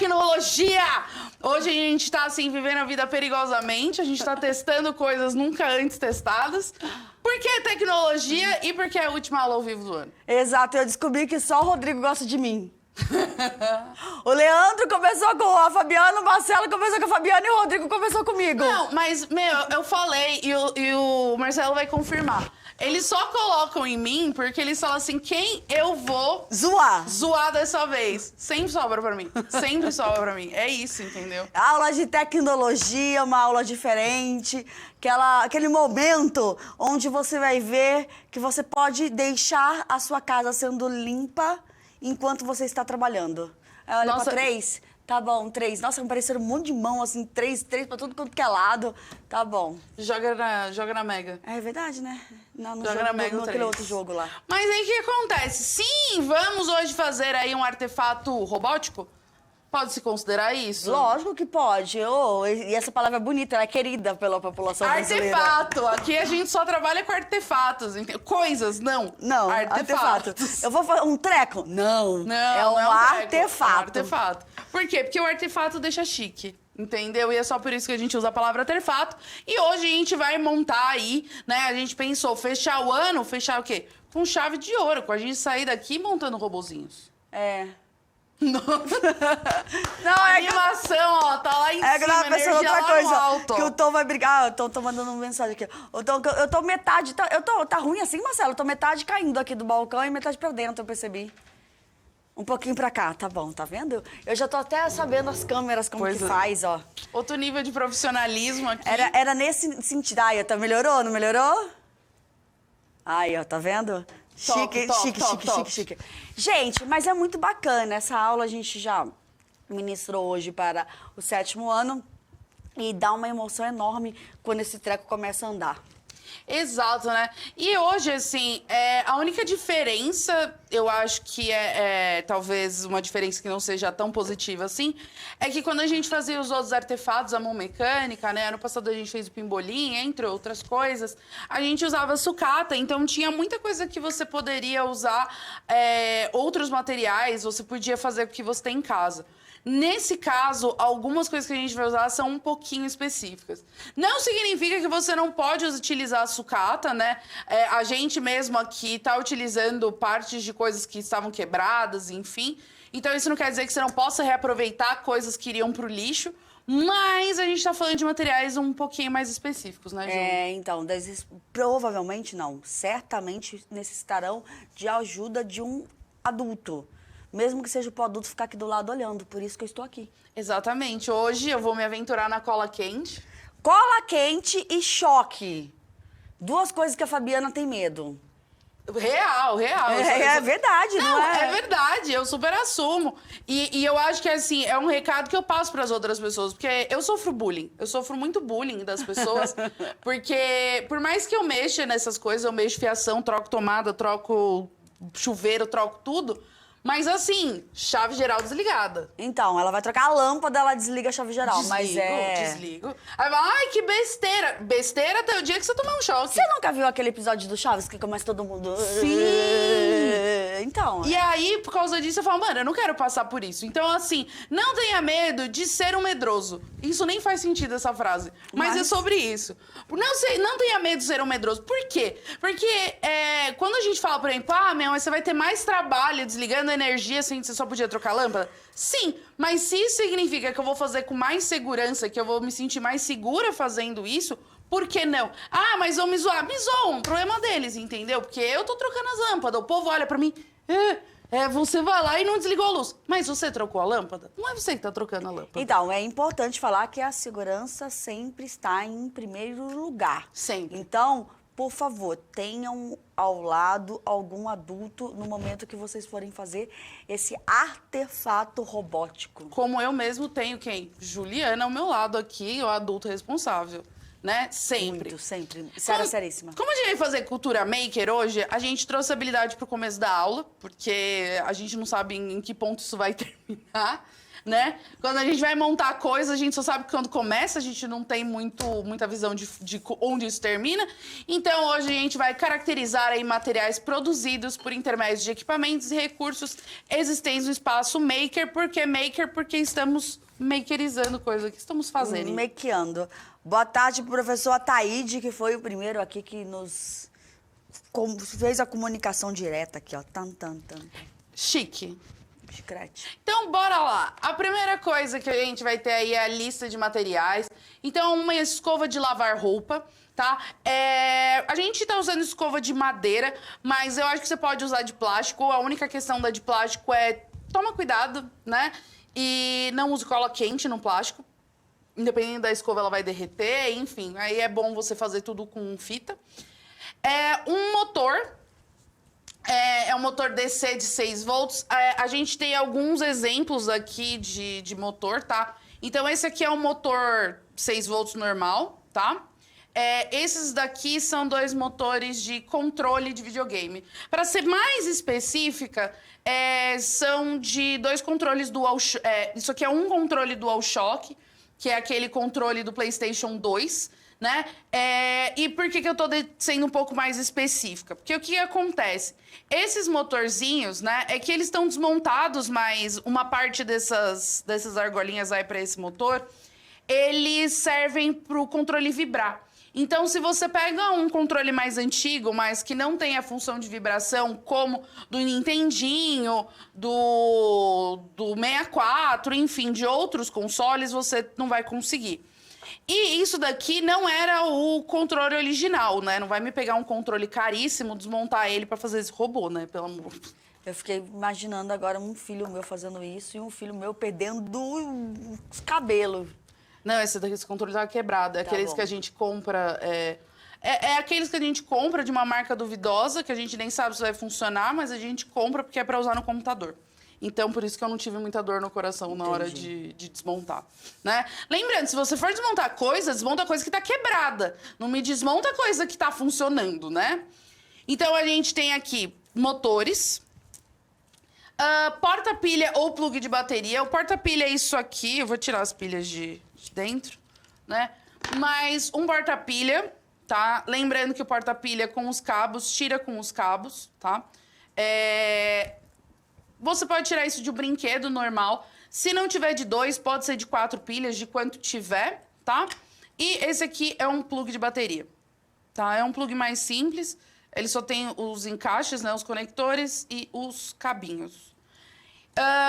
tecnologia! Hoje a gente tá, assim, vivendo a vida perigosamente. A gente tá testando coisas nunca antes testadas. Por que tecnologia e por que é a última aula ao vivo do ano? Exato, eu descobri que só o Rodrigo gosta de mim. O Leandro começou com a Fabiana, o Marcelo começou com a Fabiana e o Rodrigo começou comigo. Não, mas, meu, eu falei e o Marcelo vai confirmar. Eles só colocam em mim porque eles falam assim, quem eu vou zoar dessa vez? Sempre sobra pra mim. Sempre sobra pra mim. É isso, entendeu? Aula de tecnologia, uma aula diferente. Aquele momento onde você vai ver que você pode deixar a sua casa sendo limpa enquanto você está trabalhando. Aí olha pra 3. Tá bom, 3. Nossa, me pareceram um monte de mão, assim, 3 pra tudo quanto que é lado. Tá bom. Joga na Mega. É verdade, né? No Joga jogo, na Mega no aquele 3. outro jogo lá. Mas aí o que acontece? Sim, vamos hoje fazer aí um artefato robótico? Pode-se considerar isso? Lógico que pode. E essa palavra é bonita, ela é querida pela população brasileira. Artefato. Aqui a gente só trabalha com artefatos. Coisas, não. Não, artefato. Eu vou fazer um treco? Não. Não, é um treco, artefato. É um artefato. Por quê? Porque o artefato deixa chique. Entendeu? E é só por isso que a gente usa a palavra artefato. E hoje a gente vai montar aí, né? A gente pensou fechar o ano, fechar o quê? Com chave de ouro, com a gente sair daqui montando robozinhos. É. Não, a animação, ó, tá lá em cima, que eu tava pensando energia outra lá coisa. no alto. Que o Tom vai brigar. O Tom tá mandando uma mensagem aqui. Eu tô metade. Tá ruim assim, Marcelo? Eu tô metade caindo aqui do balcão e metade pra dentro, eu percebi. Um pouquinho pra cá, tá bom, tá vendo? Eu já tô até sabendo as câmeras como que faz, ó. Outro nível de profissionalismo aqui. Era nesse sentido. Aí, tá, melhorou, não melhorou? Aí, ó, tá vendo? Chique. Gente, mas é muito bacana. Essa aula a gente já ministrou hoje para o 7º ano e dá uma emoção enorme quando esse treco começa a andar. Exato, né? E hoje, assim, a única diferença, eu acho que talvez uma diferença que não seja tão positiva assim, é que quando a gente fazia os outros artefatos, a mão mecânica, né? Ano passado a gente fez o pimbolim, entre outras coisas, a gente usava sucata, então tinha muita coisa que você poderia usar outros materiais, você podia fazer o que você tem em casa. Nesse caso, algumas coisas que a gente vai usar são um pouquinho específicas. Não significa que você não pode utilizar a sucata, né? A gente mesmo aqui tá utilizando partes de coisas que estavam quebradas, enfim. Então isso não quer dizer que você não possa reaproveitar coisas que iriam pro lixo, mas a gente tá falando de materiais um pouquinho mais específicos, né, Ju? Então, provavelmente não. Certamente necessitarão de ajuda de um adulto. Mesmo que seja pro adulto ficar aqui do lado olhando. Por isso que eu estou aqui. Exatamente. Hoje eu vou me aventurar na cola quente. Cola quente e choque. 2 coisas que a Fabiana tem medo. Real. É verdade, não é? É verdade, eu super assumo. E eu acho que, assim, é um recado que eu passo pras outras pessoas. Porque eu sofro bullying. Eu sofro muito bullying das pessoas. Porque, por mais que eu mexa nessas coisas, eu mexo fiação, troco tomada, troco chuveiro, troco tudo... Mas assim, chave geral desligada. Então, ela vai trocar a lâmpada, ela desliga a chave geral. Desligo. Aí vai, ai, que besteira. Besteira até o dia que você tomar um choque. Você nunca viu aquele episódio do Chaves que começa todo mundo... Sim! Então... E aí, por causa disso, eu falo, mano, eu não quero passar por isso. Então, assim, não tenha medo de ser um medroso. Isso nem faz sentido, essa frase. Mas é sobre isso. Não tenha medo de ser um medroso. Por quê? Porque quando a gente fala, por exemplo, mas você vai ter mais trabalho desligando energia sem que você só podia trocar a lâmpada? Sim, mas se isso significa que eu vou fazer com mais segurança, que eu vou me sentir mais segura fazendo isso, por que não? Mas vão me zoar. Me zoam, problema deles, entendeu? Porque eu tô trocando as lâmpadas, o povo olha pra mim, você vai lá e não desligou a luz. Mas você trocou a lâmpada? Não é você que tá trocando a lâmpada. Então, é importante falar que a segurança sempre está em primeiro lugar. Sempre. Então... Por favor, tenham ao lado algum adulto no momento que vocês forem fazer esse artefato robótico. Como eu mesmo tenho quem? Juliana ao meu lado aqui, o adulto responsável, né? Sempre. Muito, sempre. Seríssima. Como a gente vai fazer cultura maker hoje, a gente trouxe habilidade pro começo da aula, porque a gente não sabe em que ponto isso vai terminar. né? Quando a gente vai montar coisa, a gente só sabe que quando começa, a gente não tem muita visão de onde isso termina. Então, hoje a gente vai caracterizar aí materiais produzidos por intermédio de equipamentos e recursos existentes no espaço maker. Por que maker? Porque estamos makerizando coisa que estamos fazendo. Makeando. Boa tarde, professor Ataíde, que foi o primeiro aqui que nos fez a comunicação direta aqui, ó. Chique. Chicrete. Então, bora lá. A primeira coisa que a gente vai ter aí é a lista de materiais. Então, uma escova de lavar roupa, tá? A gente tá usando escova de madeira, mas eu acho que você pode usar de plástico. A única questão da de plástico é toma cuidado, né? E não use cola quente no plástico. Independente da escova, ela vai derreter, enfim. Aí é bom você fazer tudo com fita. Um motor. É um motor DC de 6 volts. A gente tem alguns exemplos aqui de motor, tá? Então, esse aqui é um motor 6 volts normal, tá? Esses daqui são 2 motores de controle de videogame. Para ser mais específica, são de 2 controles DualShock. Isso aqui é um controle DualShock, que é aquele controle do PlayStation 2, né? E por que eu tô sendo um pouco mais específica? Porque o que acontece? Esses motorzinhos, né, é que eles estão desmontados, mas uma parte dessas argolinhas aí para esse motor, eles servem para o controle vibrar. Então, se você pega um controle mais antigo, mas que não tem a função de vibração, como do Nintendinho, do 64, enfim, de outros consoles, você não vai conseguir. E isso daqui não era o controle original, né? Não vai me pegar um controle caríssimo, desmontar ele pra fazer esse robô, né? Pelo amor. Eu fiquei imaginando agora um filho meu fazendo isso e um filho meu perdendo os cabelos. Não, esse controle tava quebrado. É aqueles bom. que a gente compra... aqueles que a gente compra de uma marca duvidosa, que a gente nem sabe se vai funcionar, mas a gente compra porque é pra usar no computador. Então, por isso que eu não tive muita dor no coração na hora de desmontar, né? Lembrando, se você for desmontar coisa, desmonta coisa que tá quebrada. Não me desmonta coisa que tá funcionando, né? Então, a gente tem aqui motores, porta-pilha ou plug de bateria. O porta-pilha é isso aqui. Eu vou tirar as pilhas de dentro, né? Mas um porta-pilha, tá? Lembrando que o porta-pilha com os cabos, tira com os cabos, tá? Você pode tirar isso de um brinquedo normal. Se não tiver de 2, pode ser de 4 pilhas, de quanto tiver, tá? E esse aqui é um plug de bateria, tá? É um plug mais simples. Ele só tem os encaixes, né? Os conectores e os cabinhos.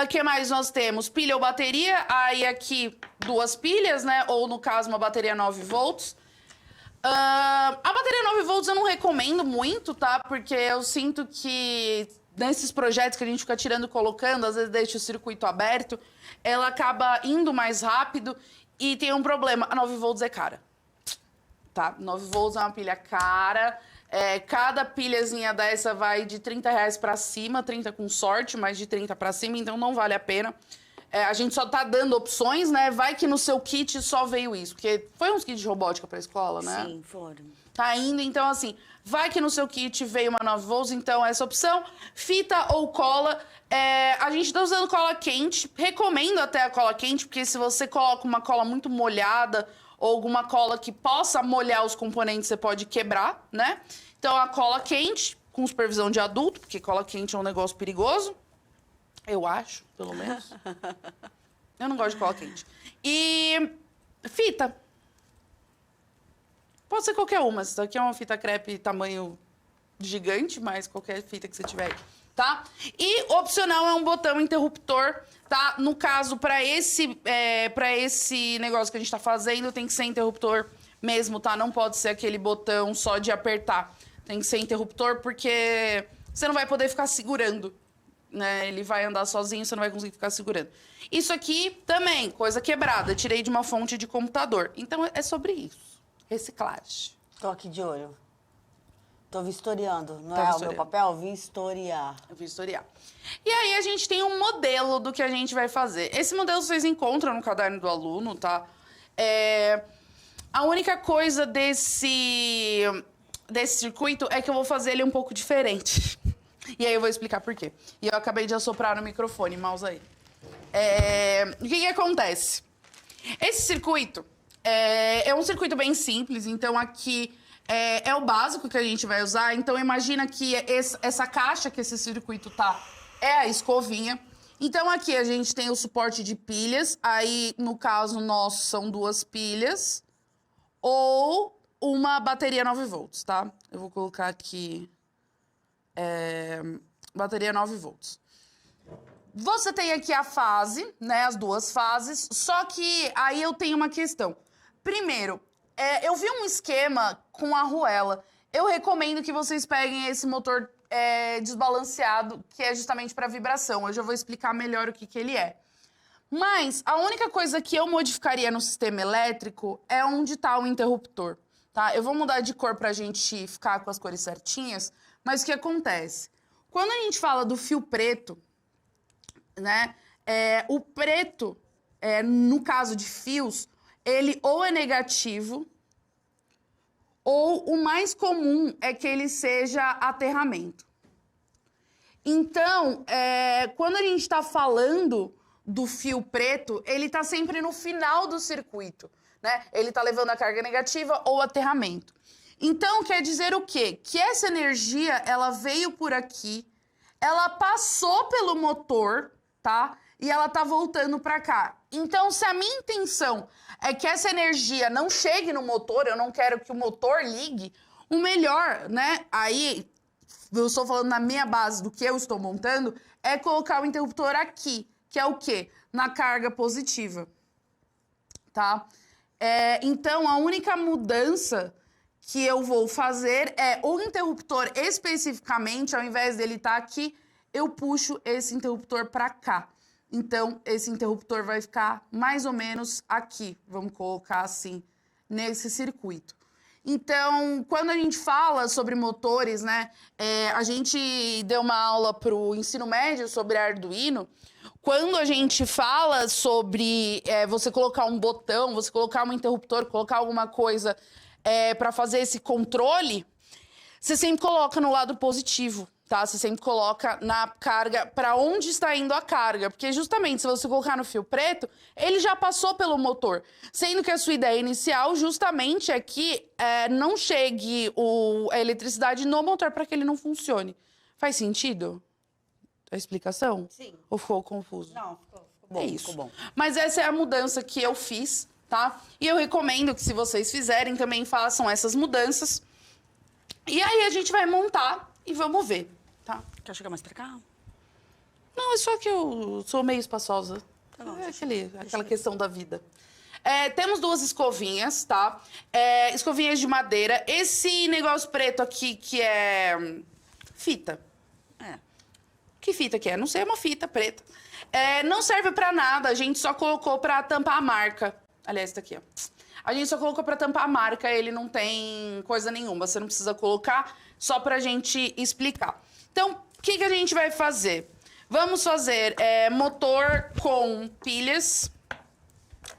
O que mais nós temos? Pilha ou bateria. Aí aqui 2 pilhas, né? Ou no caso uma bateria 9 volts. A bateria 9 volts eu não recomendo muito, tá? Porque eu sinto que... nesses projetos que a gente fica tirando e colocando, às vezes deixa o circuito aberto, ela acaba indo mais rápido e tem um problema. A 9 volts é cara, tá? 9 volts é uma pilha cara. Cada pilhazinha dessa vai de R$30 pra cima, 30 com sorte, mas de 30 pra cima, então não vale a pena. A gente só tá dando opções, né? Vai que no seu kit só veio isso, porque foi uns kits de robótica pra escola, né? Sim, foram. Tá indo, então assim, vai que no seu kit veio uma 9 volts, então essa opção, fita ou cola, a gente tá usando cola quente, recomendo até a cola quente, porque se você coloca uma cola muito molhada ou alguma cola que possa molhar os componentes, você pode quebrar, né? Então a cola quente, com supervisão de adulto, porque cola quente é um negócio perigoso, eu acho, pelo menos. Eu não gosto de cola quente. E fita. Pode ser qualquer uma. Essa aqui é uma fita crepe tamanho gigante, mas qualquer fita que você tiver aí, tá? E opcional é um botão interruptor, tá? No caso, para esse negócio que a gente tá fazendo, tem que ser interruptor mesmo, tá? Não pode ser aquele botão só de apertar. Tem que ser interruptor porque você não vai poder ficar segurando, né? Ele vai andar sozinho, você não vai conseguir ficar segurando. Isso aqui também, coisa quebrada. Tirei de uma fonte de computador. Então, é sobre isso. Reciclagem. Tô aqui de olho. Tô vistoriando. Não Tá é vistoriando. o meu papel? Vistoriar. Eu vou historiar. E aí, a gente tem um modelo do que a gente vai fazer. Esse modelo vocês encontram no caderno do aluno, tá? A única coisa desse circuito é que eu vou fazer ele um pouco diferente. E aí, eu vou explicar por quê. E eu acabei de assoprar no microfone, mouse aí. O que acontece? Esse circuito é um circuito bem simples, então aqui é o básico que a gente vai usar. Então imagina que essa caixa que esse circuito tá é a escovinha. Então aqui a gente tem o suporte de pilhas, aí no caso nosso são 2 pilhas ou uma bateria 9 volts, tá? Eu vou colocar aqui bateria 9 volts. Você tem aqui a fase, né, as 2 fases, só que aí eu tenho uma questão. Primeiro, eu vi um esquema com a arruela. Eu recomendo que vocês peguem esse motor desbalanceado, que é justamente para vibração. Eu já vou explicar melhor o que ele é. Mas a única coisa que eu modificaria no sistema elétrico é onde está o interruptor, tá? Eu vou mudar de cor para a gente ficar com as cores certinhas, mas o que acontece? Quando a gente fala do fio preto, né, o preto, no caso de fios, ele ou é negativo, ou o mais comum é que ele seja aterramento. Então, quando a gente está falando do fio preto, ele está sempre no final do circuito, né? Ele está levando a carga negativa ou aterramento. Então, quer dizer o quê? Que essa energia, ela veio por aqui, ela passou pelo motor, tá? E ela tá voltando para cá. Então, se a minha intenção é que essa energia não chegue no motor, eu não quero que o motor ligue, o melhor, né? Aí, eu estou falando na minha base do que eu estou montando, é colocar o interruptor aqui, que é o quê? Na carga positiva, tá? Então, a única mudança que eu vou fazer é o interruptor especificamente, ao invés dele estar aqui, eu puxo esse interruptor para cá. Então, esse interruptor vai ficar mais ou menos aqui, vamos colocar assim, nesse circuito. Então, quando a gente fala sobre motores, né, a gente deu uma aula para o ensino médio sobre Arduino. Quando a gente fala sobre você colocar um botão, você colocar um interruptor, colocar alguma coisa para fazer esse controle, você sempre coloca no lado positivo. Tá? Você sempre coloca na carga, para onde está indo a carga. Porque justamente, se você colocar no fio preto, ele já passou pelo motor. Sendo que a sua ideia inicial justamente é que não chegue a eletricidade no motor para que ele não funcione. Faz sentido a explicação? Sim. Ou ficou confuso? Não, ficou bom. É isso. Ficou bom. Mas essa é a mudança que eu fiz, tá? E eu recomendo que, se vocês fizerem, também façam essas mudanças. E aí a gente vai montar e vamos ver. Tá. Quer chegar mais pra cá? Não, é só que eu sou meio espaçosa. Tá bom, Aquela questão da vida. Temos 2 escovinhas, tá? Escovinhas de madeira. Esse negócio preto aqui, que é fita. Que fita que é? Não sei, é uma fita preta. Não serve pra nada, a gente só colocou pra tampar a marca. Aliás, tá aqui, ó. A gente só colocou pra tampar a marca, ele não tem coisa nenhuma. Você não precisa colocar, só pra gente explicar. Então, o que a gente vai fazer? Vamos fazer motor com pilhas,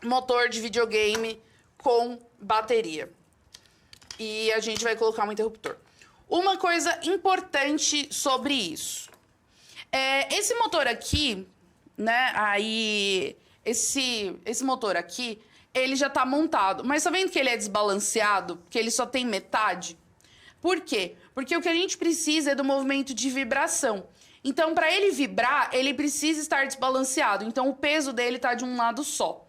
motor de videogame com bateria. E a gente vai colocar um interruptor. Uma coisa importante sobre isso. Esse motor aqui, né, aí, esse motor aqui, ele já tá montado. Mas tá vendo que ele é desbalanceado? Que ele só tem metade? Por quê? Porque o que a gente precisa é do movimento de vibração. Então, para ele vibrar, ele precisa estar desbalanceado. Então, o peso dele tá de um lado só.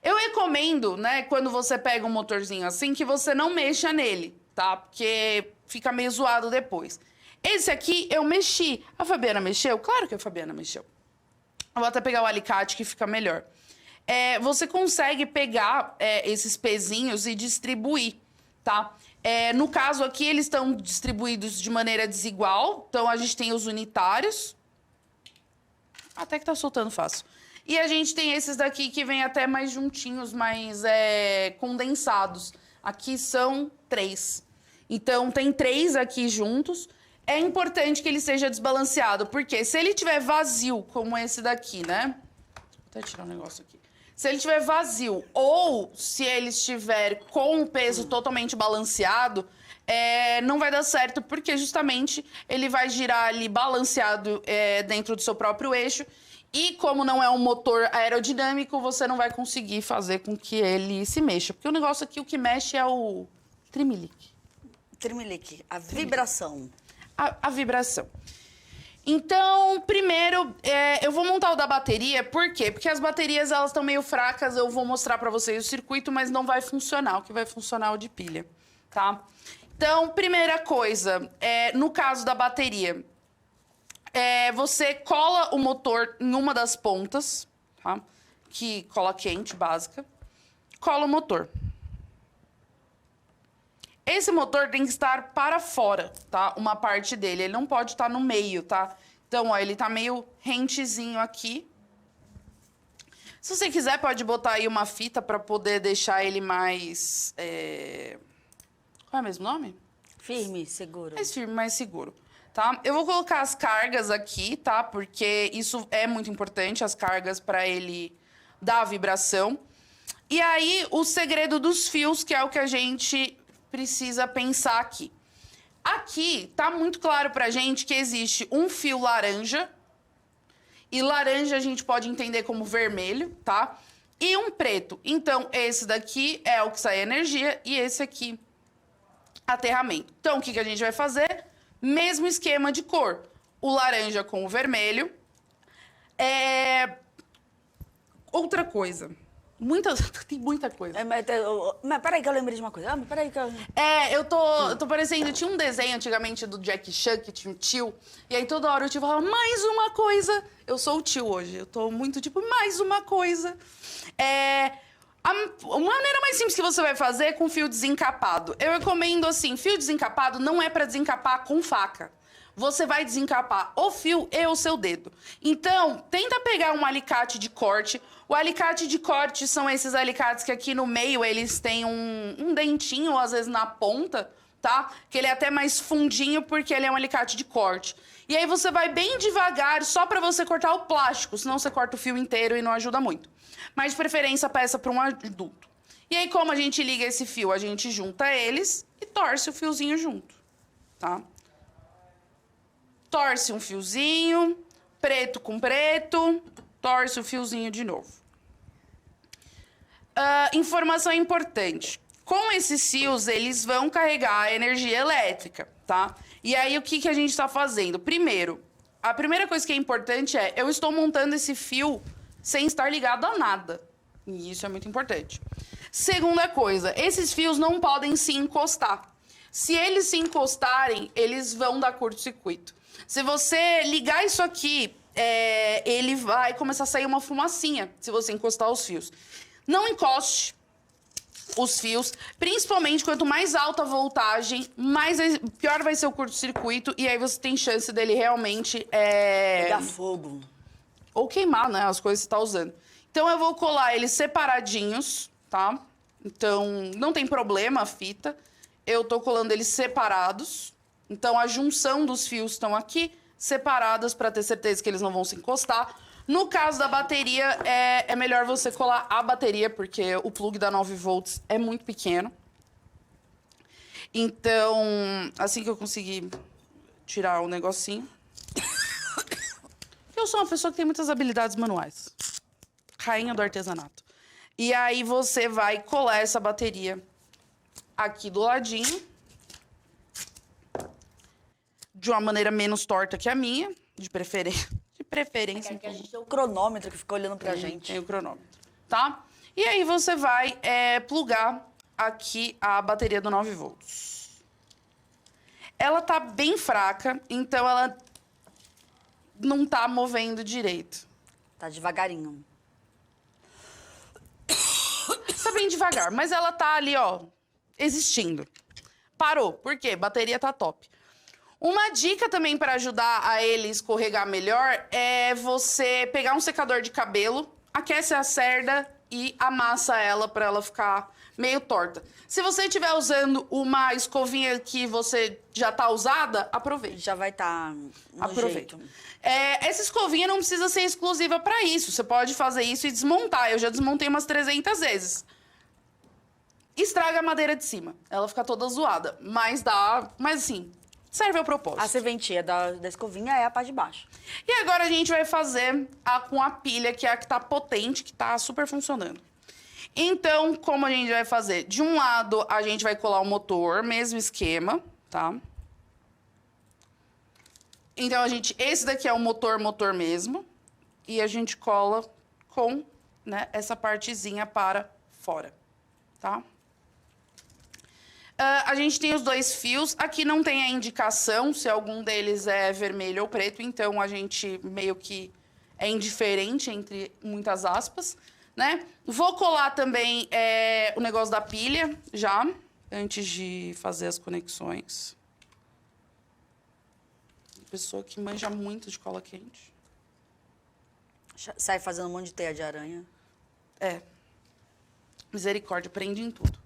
Eu recomendo, né, quando você pega um motorzinho assim, que você não mexa nele, tá? Porque fica meio zoado depois. Esse aqui eu mexi. A Fabiana mexeu? Claro que a Fabiana mexeu. Eu vou até pegar o alicate que fica melhor. Você consegue pegar esses pezinhos e distribuir, tá? No caso aqui, eles estão distribuídos de maneira desigual. Então, a gente tem os unitários. Até que tá soltando fácil. E a gente tem esses daqui que vêm até mais juntinhos, mais condensados. Aqui são 3. Então, tem 3 aqui juntos. É importante que ele seja desbalanceado, porque se ele tiver vazio, como esse daqui, né? Vou até tirar um negócio aqui. Se ele estiver vazio ou se ele estiver com o peso totalmente balanceado, não vai dar certo, porque justamente ele vai girar ali balanceado dentro do seu próprio eixo E como não é um motor aerodinâmico, você não vai conseguir fazer com que ele se mexa. Porque o negócio aqui, o que mexe é o trimelique. Trimelique, a vibração. A vibração. Então, primeiro, eu vou montar o da bateria. Por quê? Porque as baterias, elas estão meio fracas. Eu vou mostrar pra vocês o circuito, mas não vai funcionar. O que vai funcionar é o de pilha, tá? Então, primeira coisa, no caso da bateria, você cola o motor em uma das pontas, tá? Que cola quente, básica. Cola o motor. Esse motor tem que estar para fora, tá? Uma parte dele. Ele não pode estar no meio, tá? Então, ó, ele tá meio rentezinho aqui. Se você quiser, pode botar aí uma fita para poder deixar ele mais... Qual é o mesmo nome? Firme, seguro. Mais firme, mais seguro, tá? Eu vou colocar as cargas aqui, tá? Porque isso é muito importante, as cargas, para ele dar a vibração. E aí, o segredo dos fios, que é o que a gente precisa pensar aqui. Aqui tá muito claro pra gente que existe um fio laranja, e laranja a gente pode entender como vermelho, tá? E um preto. Então, esse daqui é o que sai energia e esse aqui, aterramento. Então, o que a gente vai fazer? Mesmo esquema de cor. O laranja com o vermelho. Outra coisa. Tem muita coisa. Mas peraí que eu lembrei de uma coisa. Peraí que eu... Eu tô parecendo... Tinha um desenho antigamente do Jack Chan, que tinha um tio. E aí toda hora o tio falava, mais uma coisa. Eu sou o tio hoje. Eu tô muito tipo, mais uma coisa. A maneira mais simples que você vai fazer é com fio desencapado. Eu recomendo assim, fio desencapado não é pra desencapar com faca. Você vai desencapar o fio e o seu dedo. Então, tenta pegar um alicate de corte. O alicate de corte são esses alicates que aqui no meio eles têm um dentinho, às vezes na ponta, tá? Que ele é até mais fundinho porque ele é um alicate de corte. E aí você vai bem devagar só pra você cortar o plástico, senão você corta o fio inteiro e não ajuda muito. Mas de preferência peça pra um adulto. E aí como a gente liga esse fio? A gente junta eles e torce o fiozinho junto, tá? Torce um fiozinho, preto com preto, torce o fiozinho de novo. Informação importante. Com esses fios, eles vão carregar a energia elétrica, tá? E aí, o que a gente tá fazendo? Primeiro, a primeira coisa que é importante é, eu estou montando esse fio sem estar ligado a nada. E isso é muito importante. Segunda coisa, esses fios não podem se encostar. Se eles se encostarem, eles vão dar curto-circuito. Se você ligar isso aqui, ele vai começar a sair uma fumacinha, se você encostar os fios. Não encoste os fios, principalmente quanto mais alta a voltagem, pior vai ser o curto-circuito, e aí você tem chance dele realmente... pegar fogo. Ou queimar, né, as coisas que você tá usando. Então, eu vou colar eles separadinhos, tá? Então, não tem problema a fita. Eu tô colando eles separados. Então, a junção dos fios estão aqui, separadas, para ter certeza que eles não vão se encostar. No caso da bateria, é melhor você colar a bateria, porque o plug da 9 volts é muito pequeno. Então, assim que eu conseguir tirar o negocinho... Eu sou uma pessoa que tem muitas habilidades manuais. Rainha do artesanato. E aí, você vai colar essa bateria aqui do ladinho. De uma maneira menos torta que a minha, de preferência. De preferência. A gente tem o cronômetro que fica olhando pra gente. Tem o cronômetro, tá? E aí você vai plugar aqui a bateria do 9 volts. Ela tá bem fraca, então ela não tá movendo direito. Tá devagarinho. Tá bem devagar, mas ela tá ali, ó, existindo. Parou, por quê? Bateria tá top. Uma dica também para ajudar a ele escorregar melhor é você pegar um secador de cabelo, aquece a cerda e amassa ela para ela ficar meio torta. Se você estiver usando uma escovinha que você já tá usada, aproveite. Já vai estar Aproveita. Essa escovinha não precisa ser exclusiva para isso. Você pode fazer isso e desmontar. Eu já desmontei umas 300 vezes. Estraga a madeira de cima. Ela fica toda zoada. Mas assim, serve ao propósito. A serventia da escovinha é a parte de baixo. E agora a gente vai fazer com a pilha, que é a que tá potente, que tá super funcionando. Então, como a gente vai fazer? De um lado, a gente vai colar o motor, mesmo esquema, tá? Então, esse daqui é o motor mesmo. E a gente cola com, né, essa partezinha para fora, tá? A gente tem os 2 fios. Aqui não tem a indicação se algum deles é vermelho ou preto, então a gente meio que é indiferente, entre muitas aspas, né? Vou colar também o negócio da pilha, já, antes de fazer as conexões. Pessoa que manja muito de cola quente. Sai fazendo um monte de teia de aranha. Misericórdia, prende em tudo.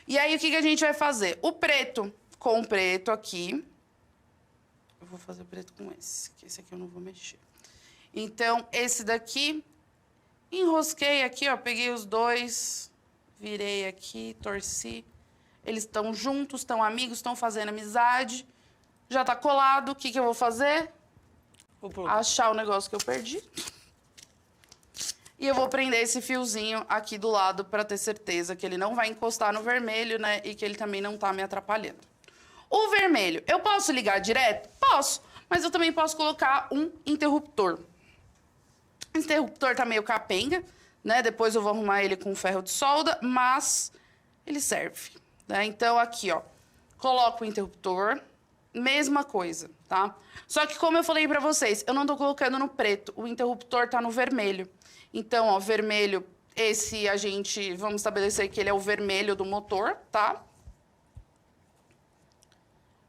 E aí, o que a gente vai fazer? O preto com o preto aqui. Eu vou fazer o preto com esse, que esse aqui eu não vou mexer. Então, esse daqui, enrosquei aqui, ó, peguei os 2, virei aqui, torci. Eles estão juntos, estão amigos, estão fazendo amizade. Já tá colado, o que eu vou fazer? Achar o negócio que eu perdi. E eu vou prender esse fiozinho aqui do lado para ter certeza que ele não vai encostar no vermelho, né? E que ele também não tá me atrapalhando. O vermelho, eu posso ligar direto? Posso, mas eu também posso colocar um interruptor. O interruptor tá meio capenga, né? Depois eu vou arrumar ele com ferro de solda, mas ele serve, né? Então, aqui, ó, coloco o interruptor, mesma coisa, tá? Só que, como eu falei pra vocês, eu não tô colocando no preto, o interruptor tá no vermelho. Então, ó, vermelho, vamos estabelecer que ele é o vermelho do motor, tá?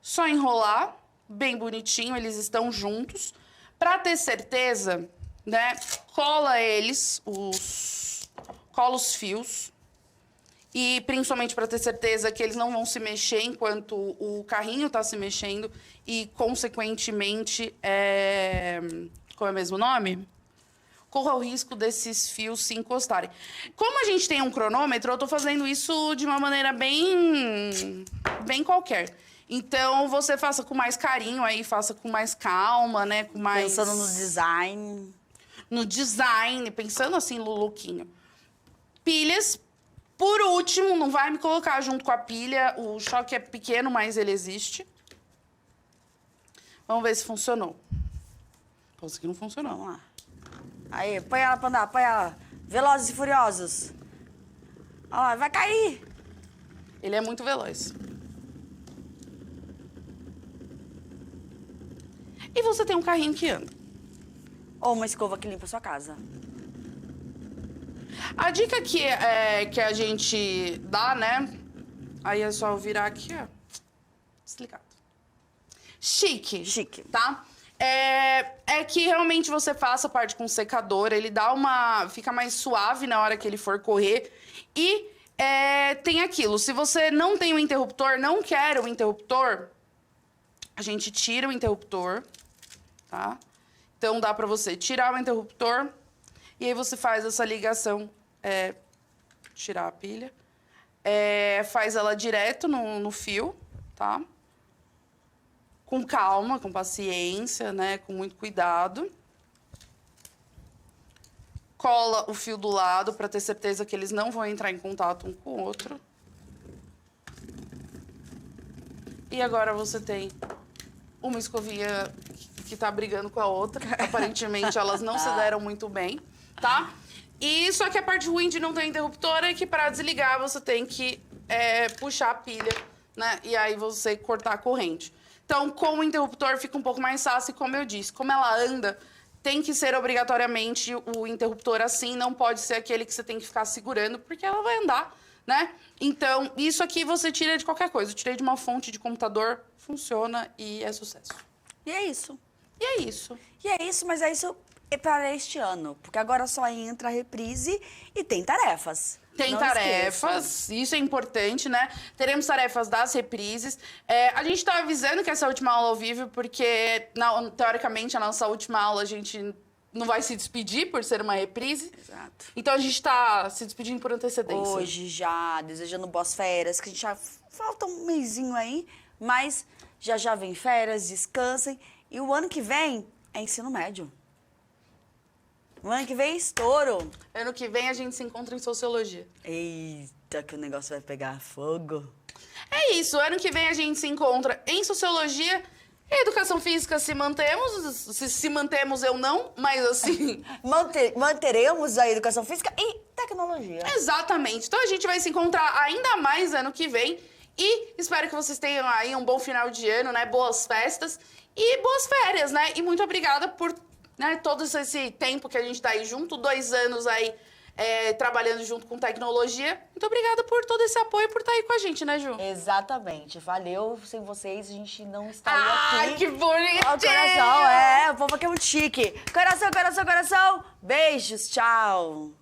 Só enrolar, bem bonitinho, eles estão juntos. Pra ter certeza, né, cola os fios. E principalmente para ter certeza que eles não vão se mexer enquanto o carrinho tá se mexendo. E, consequentemente, qual é o mesmo nome? Corra o risco desses fios se encostarem. Como a gente tem um cronômetro, eu tô fazendo isso de uma maneira bem qualquer. Então, você faça com mais carinho aí, faça com mais calma, né? Com mais... Pensando no design. No design, pensando assim no lookinho. Pilhas, por último, não vai me colocar junto com a pilha. O choque é pequeno, mas ele existe. Vamos ver se funcionou. Pode ser que não funcionou. Vamos lá. Aí, põe ela pra andar, põe ela. Velozes e Furiosos. Olha lá, vai cair. Ele é muito veloz. E você tem um carrinho que anda. Ou uma escova que limpa a sua casa. A dica que a gente dá, né? Aí é só eu virar aqui, ó. Desligado. Chique. Chique. Tá? É que realmente você faça parte com o secador. Ele fica mais suave na hora que ele for correr. E tem aquilo. Se você não tem o interruptor, não quer o interruptor, a gente tira o interruptor, tá? Então, dá pra você tirar o interruptor e aí você faz essa ligação, tirar a pilha, faz ela direto no fio, tá? Com calma, com paciência, né? Com muito cuidado. Cola o fio do lado pra ter certeza que eles não vão entrar em contato um com o outro. E agora você tem uma escovinha que tá brigando com a outra. Aparentemente, elas não se deram muito bem, tá? E só que a parte ruim de não ter interruptor é que para desligar você tem que puxar a pilha, né? E aí você cortar a corrente. Então, com o interruptor fica um pouco mais fácil, e como eu disse, como ela anda, tem que ser obrigatoriamente o interruptor assim, não pode ser aquele que você tem que ficar segurando, porque ela vai andar, né? Então, isso aqui você tira de qualquer coisa. Eu tirei de uma fonte de computador, funciona e é sucesso. E é isso. E é isso. E é isso, mas é isso para este ano. Porque agora só entra a reprise e tem tarefas. Tem Não tarefas, esqueçam. isso é importante, né? Teremos tarefas das reprises. A gente tá avisando que essa última aula ao vivo, porque, teoricamente, a nossa última aula a gente não vai se despedir por ser uma reprise. Exato. Então a gente tá se despedindo por antecedência. Hoje já, desejando boas férias, que a gente já falta um mesinho aí, mas Já já vem férias, descansem. E o ano que vem é ensino médio. O ano que vem é estouro. Ano que vem a gente se encontra em sociologia. Eita, que o negócio vai pegar fogo. É isso, ano que vem a gente se encontra em sociologia. Educação física se mantemos, se mantemos eu não, mas assim... Manteremos a educação física e tecnologia. Exatamente. Então a gente vai se encontrar ainda mais ano que vem. E espero que vocês tenham aí um bom final de ano, né? Boas festas e boas férias, né? E muito obrigada por todo esse tempo que a gente tá aí junto, 2 anos aí trabalhando junto com tecnologia. Muito obrigada por todo esse apoio, por estar aí com a gente, né, Ju? Valeu. Valeu. Sem vocês, a gente não estaria Ai, aqui. que bonitinho! Ó, coração, o povo aqui é muito chique. Coração. Beijos, tchau.